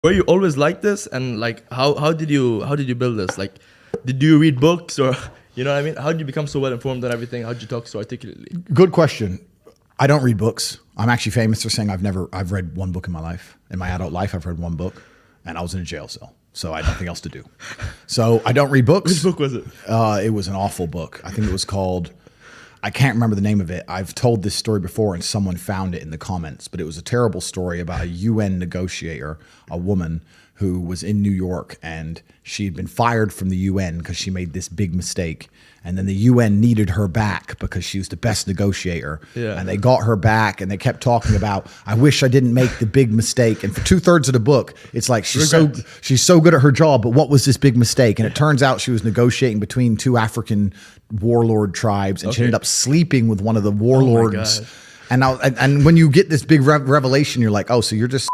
Were you always like this? And like, how did you build this? Like, did you read books or you know what I mean? How did you become so well informed on everything? How did you talk so articulately? Good question. I don't read books. I'm actually famous for saying I've read one book in my life. In my adult life, I've read one book, and I was in a jail cell, so I had nothing else to do. So I don't read books. Which book was it? It was an awful book. I think it was called, I can't remember the name of it. I've told this story before and someone found it in the comments, but it was a terrible story about a UN negotiator, a woman who was in New York, and she'd been fired from the UN because she made this big mistake. And then the UN needed her back because she was the best negotiator. Yeah. And they got her back, and they kept talking about, I wish I didn't make the big mistake. And for 2/3 of the book, it's like she's so good at her job, but what was this big mistake? And it turns out she was negotiating between two African warlord tribes, and she ended up sleeping with one of the warlords. And when you get this big revelation, you're like, oh, so you're just